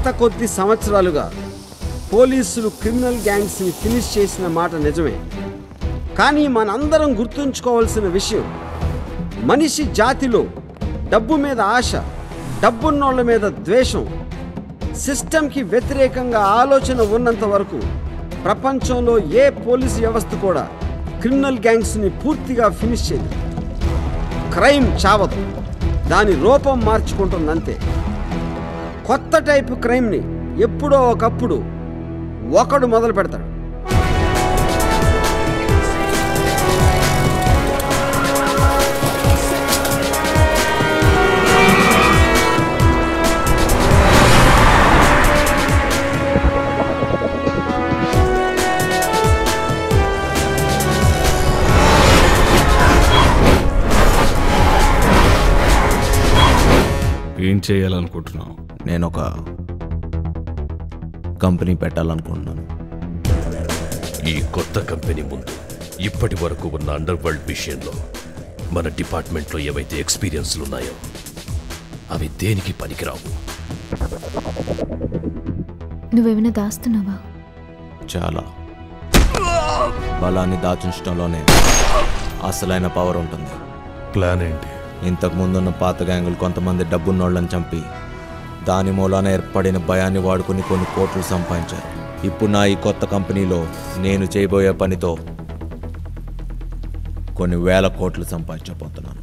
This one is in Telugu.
గత కొద్ది సంవత్సరాలుగా పోలీసులు క్రిమినల్ గ్యాంగ్స్ని ఫినిష్ చేసిన మాట నిజమే. కానీ మనందరం గుర్తుంచుకోవాల్సిన విషయం, మనిషి జాతిలో డబ్బు మీద ఆశ, డబ్బున్నోళ్ల మీద ద్వేషం, సిస్టంకి వ్యతిరేకంగా ఆలోచన ఉన్నంత వరకు ప్రపంచంలో ఏ పోలీసు వ్యవస్థ కూడా క్రిమినల్ గ్యాంగ్స్ని పూర్తిగా ఫినిష్ చేయదు. క్రైమ్ చావదు, దాని రూపం మార్చుకుంటుందంతే. కొత్త టైపు క్రైమ్ని ఎప్పుడో ఒకప్పుడు ఒకడు మొదలు పెడతాడు. ఏం చేయాలనుకుంటున్నావు? నేను ఒక కంపెనీ పెట్టాలనుకుంటున్నాను. ఈ కొత్త కంపెనీ ముందు ఇప్పటి వరకు ఉన్న అండర్ వరల్డ్ విషయంలో మన డిపార్ట్మెంట్లో ఏవైతే ఎక్స్పీరియన్స్లు ఉన్నాయో అవి దేనికి పనికిరావు. నువ్వేమైనా దాస్తున్నావా? చాలా. బలాన్ని దాచుంచడంలోనే అసలైన పవర్ ఉంటుంది. ప్లాన్ ఏంటి? ఇంతకు ముందున్న పాత గ్యాంగులు కొంతమంది డబ్బున్నోళ్ళని చంపి దాని మూలాన ఏర్పడిన భయాన్ని వాడుకుని కొన్ని కోట్లు సంపాదించారు. ఇప్పుడు నా ఈ కొత్త కంపెనీలో నేను చేయబోయే పనితో కొన్ని వేల కోట్లు సంపాదించబోతున్నాను.